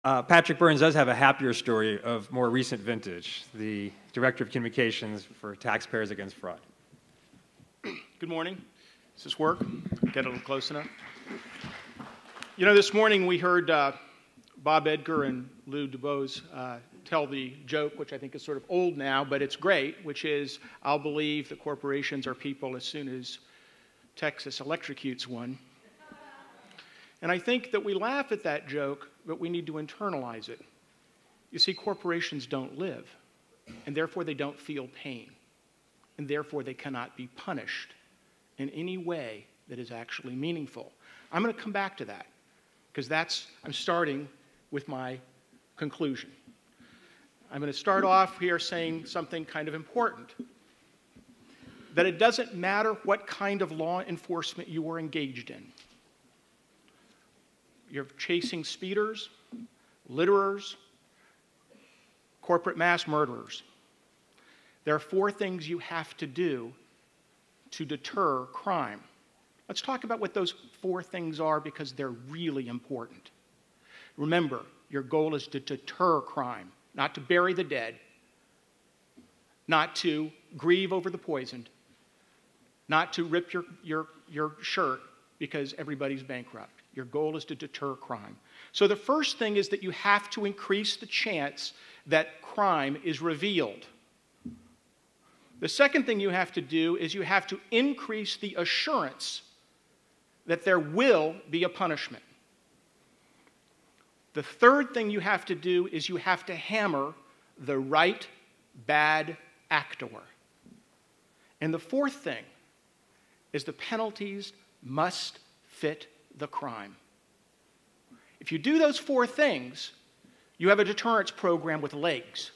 Patrick Burns does have a happier story of more recent vintage, the Director of Communications for Taxpayers Against Fraud. Good morning. Does this work? Get a little close enough? You know, this morning we heard Bob Edgar and Lou DuBose tell the joke, which I think is sort of old now, but it's great, which is, I'll believe that corporations are people as soon as Texas electrocutes one. And I think that we laugh at that joke, but we need to internalize it. You see, corporations don't live, and therefore they don't feel pain, and therefore they cannot be punished in any way that is actually meaningful. I'm going to come back to that, because I'm starting with my conclusion. I'm going to start off here saying something kind of important, that it doesn't matter what kind of law enforcement you are engaged in. You're chasing speeders, litterers, corporate mass murderers. There are 4 things you have to do to deter crime. Let's talk about what those 4 things are, because they're really important. Remember, your goal is to deter crime, not to bury the dead, not to grieve over the poisoned, not to rip your shirt because everybody's bankrupt. Your goal is to deter crime. So the first thing is that you have to increase the chance that crime is revealed. The second thing you have to do is you have to increase the assurance that there will be a punishment. The third thing you have to do is you have to hammer the right bad actor. And the fourth thing is the penalties must fit the crime. If you do those 4 things, you have a deterrence program with legs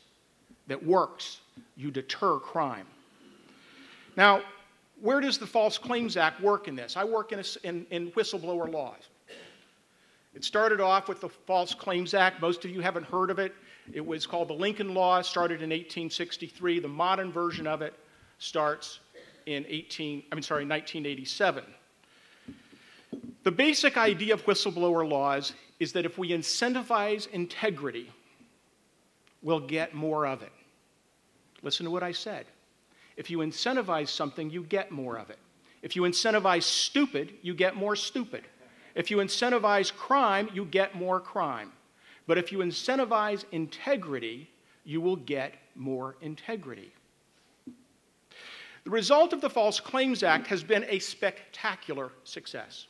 that works. You deter crime. Now, where does the False Claims Act work in this? I work in whistleblower laws. It started off with the False Claims Act. Most of you haven't heard of it. It was called the Lincoln Law. It started in 1863. The modern version of it starts in 1987. The basic idea of whistleblower laws is that if we incentivize integrity, we'll get more of it. Listen to what I said. If you incentivize something, you get more of it. If you incentivize stupid, you get more stupid. If you incentivize crime, you get more crime. But if you incentivize integrity, you will get more integrity. The result of the False Claims Act has been a spectacular success.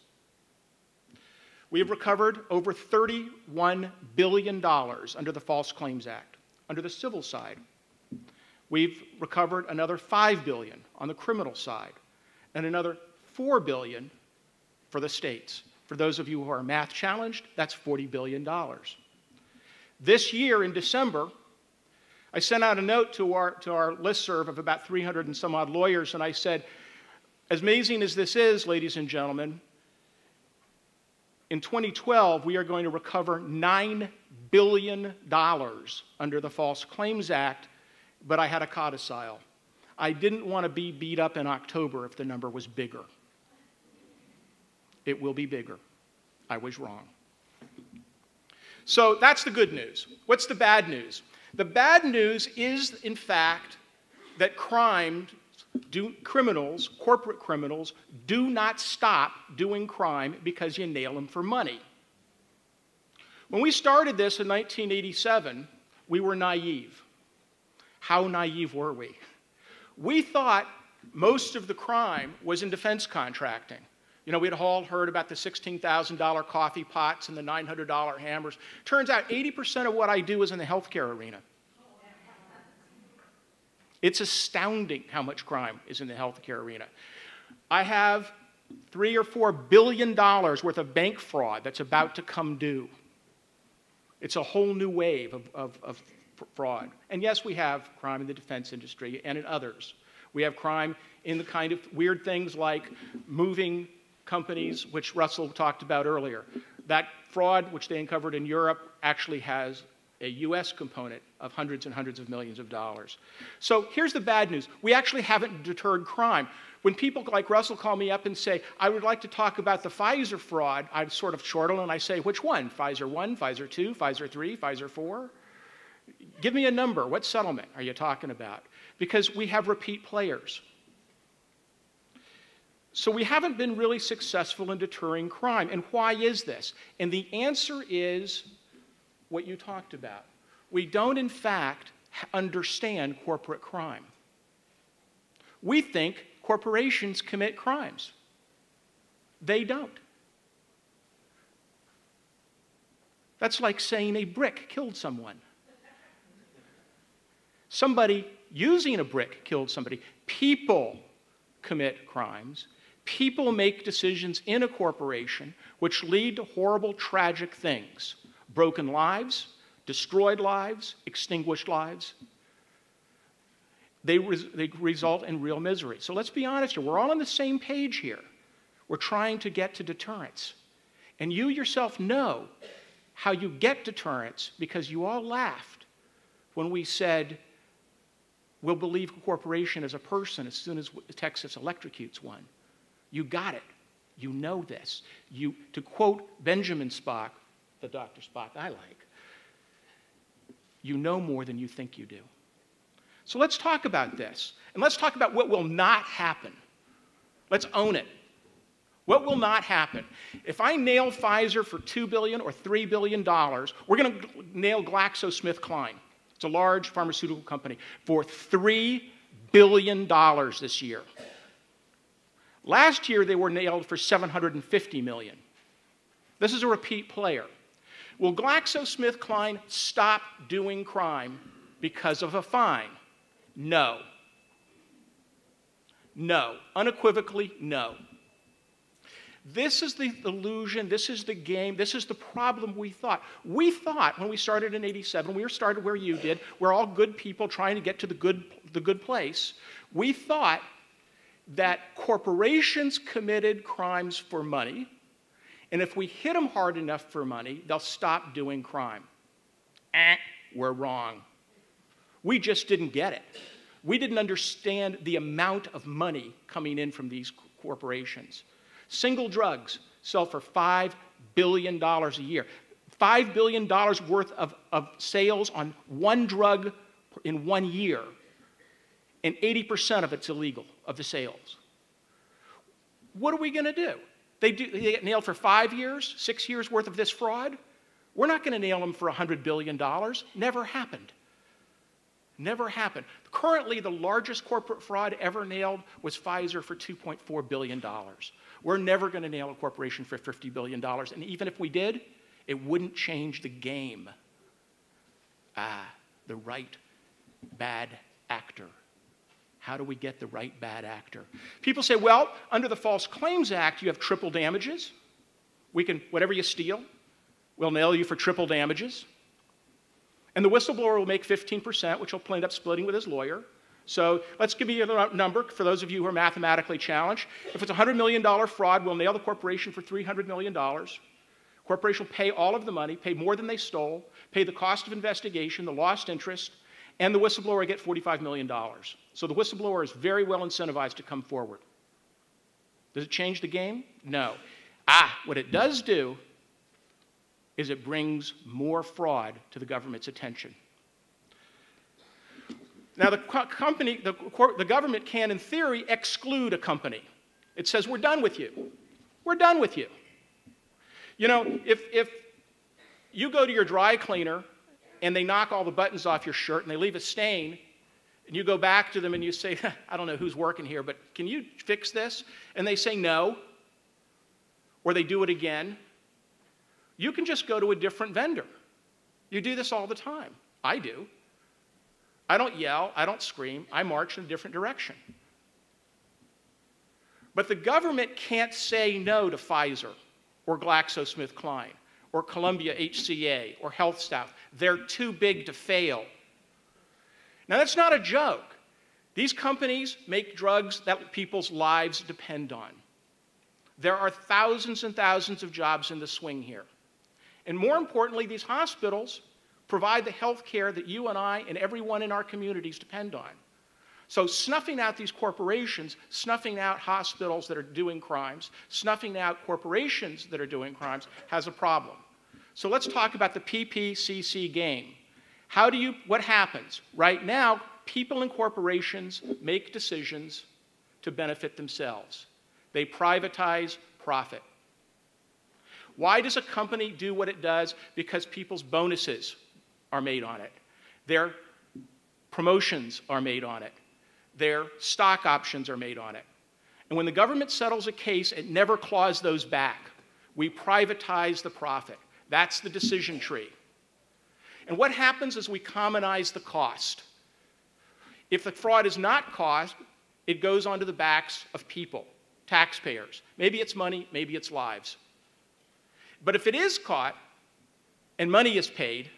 We have recovered over $31 billion under the False Claims Act. Under the civil side, we've recovered another $5 billion on the criminal side, and another $4 billion for the states. For those of you who are math challenged, that's $40 billion. This year in December, I sent out a note to our listserv of about 300 and some odd lawyers, and I said, as amazing as this is, ladies and gentlemen, in 2012, we are going to recover $9 billion under the False Claims Act, but I had a codicil. I didn't want to be beat up in October if the number was bigger. It will be bigger. I was wrong. So that's the good news. What's the bad news? The bad news is, in fact, that criminals, corporate criminals, do not stop doing crime because you nail them for money. When we started this in 1987, we were naive. How naive were we? We thought most of the crime was in defense contracting. You know, we'd all heard about the $16,000 coffee pots and the $900 hammers. Turns out 80% of what I do is in the healthcare arena. It's astounding how much crime is in the healthcare arena. I have $3 or $4 billion worth of bank fraud that's about to come due. It's a whole new wave of fraud. And yes, we have crime in the defense industry and in others. We have crime in the kind of weird things like moving companies, which Russell talked about earlier. That fraud, which they uncovered in Europe, actually has a US component of hundreds and hundreds of millions of dollars. So here's the bad news. We actually haven't deterred crime. When people like Russell call me up and say, I would like to talk about the Pfizer fraud, I sort of chortle and I say, which one? Pfizer 1, Pfizer 2, Pfizer 3, Pfizer 4? Give me a number. What settlement are you talking about? Because we have repeat players. So we haven't been really successful in deterring crime. And why is this? And the answer is what you talked about. We don't, in fact, understand corporate crime. We think corporations commit crimes. They don't. That's like saying a brick killed someone. Somebody using a brick killed somebody. People commit crimes. People make decisions in a corporation which lead to horrible, tragic things. Broken lives, destroyed lives, extinguished lives. They result in real misery. So let's be honest here. We're all on the same page here. We're trying to get to deterrence. And you yourself know how you get deterrence because you all laughed when we said, we'll believe a corporation as a person as soon as Texas electrocutes one. You got it. You know this. To quote Benjamin Spock, the Dr. Spock I like, you know more than you think you do. So let's talk about this. And let's talk about what will not happen. Let's own it. What will not happen? If I nail Pfizer for $2 billion or $3 billion, we're going to nail GlaxoSmithKline. It's a large pharmaceutical company for $3 billion this year. Last year, they were nailed for $750 million. This is a repeat player. Will GlaxoSmithKline stop doing crime because of a fine? No. No. Unequivocally, no. This is the illusion, this is the game, this is the problem we thought. We thought when we started in '87, we started where you did, we're all good people trying to get to the good place. We thought that corporations committed crimes for money, and if we hit them hard enough for money, they'll stop doing crime. We're wrong. We just didn't get it. We didn't understand the amount of money coming in from these corporations. Single drugs sell for $5 billion a year. $5 billion worth of sales on one drug in 1 year, and 80% of it's illegal, of the sales. What are we going to do? They get nailed for 5 years, 6 years worth of this fraud? We're not going to nail them for $100 billion. Never happened. Never happened. Currently, the largest corporate fraud ever nailed was Pfizer for $2.4 billion. We're never going to nail a corporation for $50 billion. And even if we did, it wouldn't change the game. The right bad actor. How do we get the right bad actor? People say, well, under the False Claims Act, you have triple damages. Whatever you steal, we'll nail you for triple damages. And the whistleblower will make 15%, which he'll end up splitting with his lawyer. So let's give you a number for those of you who are mathematically challenged. If it's a $100 million fraud, we'll nail the corporation for $300 million. Corporation will pay all of the money, pay more than they stole, pay the cost of investigation, the lost interest, and the whistleblower will get $45 million. So the whistleblower is very well incentivized to come forward. Does it change the game? No. What it does do is it brings more fraud to the government's attention. Now, the government can, in theory, exclude a company. It says, we're done with you. We're done with you. You know, if you go to your dry cleaner and they knock all the buttons off your shirt and they leave a stain, and you go back to them and you say, I don't know who's working here, but can you fix this? And they say no, or they do it again. You can just go to a different vendor. You do this all the time. I do. I don't yell, I don't scream, I march in a different direction. But the government can't say no to Pfizer or GlaxoSmithKline or Columbia HCA or HealthSouth. They're too big to fail. Now, that's not a joke. These companies make drugs that people's lives depend on. There are thousands and thousands of jobs in the swing here. And more importantly, these hospitals provide the health care that you and I and everyone in our communities depend on. So snuffing out these corporations, snuffing out hospitals that are doing crimes, snuffing out corporations that are doing crimes has a problem. So let's talk about the PPCC game. What happens? Right now, people and corporations make decisions to benefit themselves. They privatize profit. Why does a company do what it does? Because people's bonuses are made on it. Their promotions are made on it. Their stock options are made on it. And when the government settles a case, it never claws those back. We privatize the profit. That's the decision tree. And what happens is we commonize the cost. If the fraud is not caused, it goes onto the backs of people, taxpayers. Maybe it's money, maybe it's lives. But if it is caught and money is paid,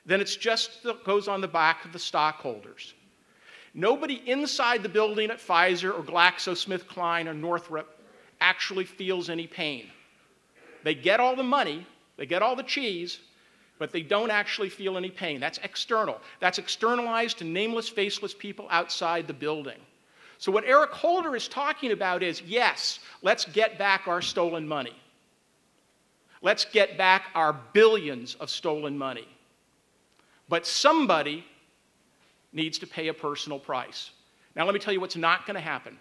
then it just goes on the back of the stockholders. Nobody inside the building at Pfizer or GlaxoSmithKline or Northrop actually feels any pain. They get all the money, they get all the cheese, but they don't actually feel any pain. That's external. That's externalized to nameless, faceless people outside the building. So what Eric Holder is talking about is, yes, let's get back our stolen money. Let's get back our billions of stolen money. But somebody needs to pay a personal price. Now let me tell you what's not going to happen.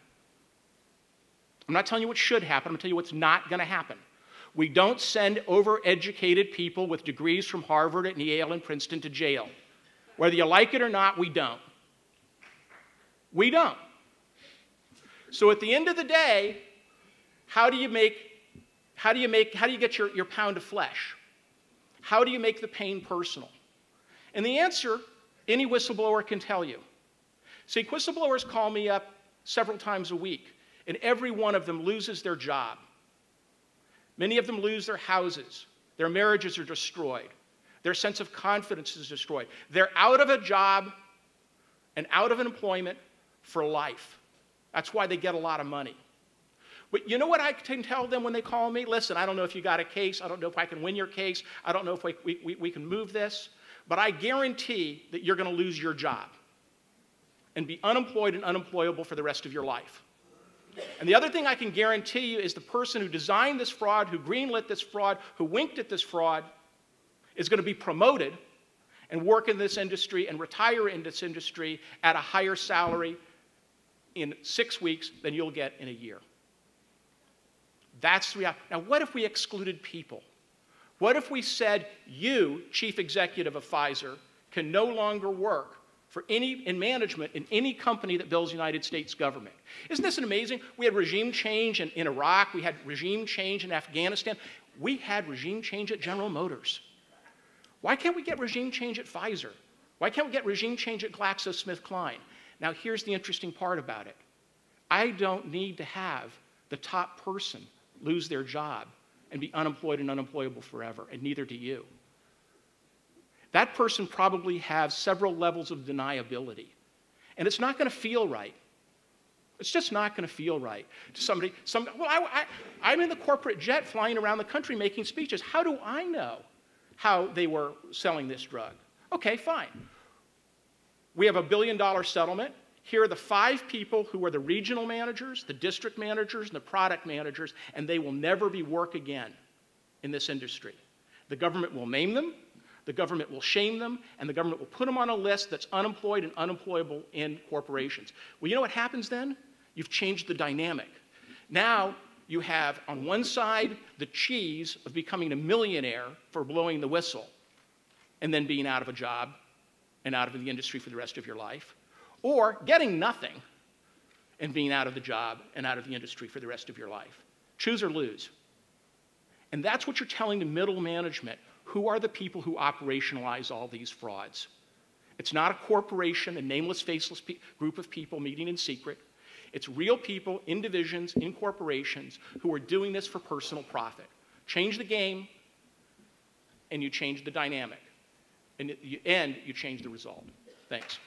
I'm not telling you what should happen. I'm going to tell you what's not going to happen. We don't send overeducated people with degrees from Harvard and Yale and Princeton to jail. Whether you like it or not, we don't. We don't. So at the end of the day, how do you get your pound of flesh? How do you make the pain personal? And the answer, any whistleblower can tell you. See, whistleblowers call me up several times a week, and every one of them loses their job. Many of them lose their houses. Their marriages are destroyed. Their sense of confidence is destroyed. They're out of a job and out of an employment for life. That's why they get a lot of money. But you know what I can tell them when they call me? Listen, I don't know if you got a case. I don't know if I can win your case. I don't know if we can move this. But I guarantee that you're going to lose your job and be unemployed and unemployable for the rest of your life. And the other thing I can guarantee you is the person who designed this fraud, who greenlit this fraud, who winked at this fraud, is going to be promoted and work in this industry and retire in this industry at a higher salary in 6 weeks than you'll get in a year. That's the reality. Now, what if we excluded people? What if we said, you, chief executive of Pfizer, can no longer work in management in any company that builds the United States government? Isn't this amazing? We had regime change in Iraq. We had regime change in Afghanistan. We had regime change at General Motors. Why can't we get regime change at Pfizer? Why can't we get regime change at GlaxoSmithKline? Now, here's the interesting part about it. I don't need to have the top person lose their job and be unemployed and unemployable forever, and neither do you. That person probably has several levels of deniability. And it's not going to feel right. It's just not going to feel right to somebody. I'm in the corporate jet flying around the country making speeches. How do I know how they were selling this drug? Okay, fine. We have a $1 billion settlement. Here are the 5 people who are the regional managers, the district managers, and the product managers, and they will never be work again in this industry. The government will name them, the government will shame them, and the government will put them on a list that's unemployed and unemployable in corporations. Well, you know what happens then? You've changed the dynamic. Now you have, on one side, the cheese of becoming a millionaire for blowing the whistle and then being out of a job and out of the industry for the rest of your life, or getting nothing and being out of the job and out of the industry for the rest of your life. Choose or lose. And that's what you're telling the middle management. Who are the people who operationalize all these frauds? It's not a corporation, a nameless, faceless group of people meeting in secret. It's real people in divisions, in corporations, who are doing this for personal profit. Change the game, and you change the dynamic. And you change the result. Thanks.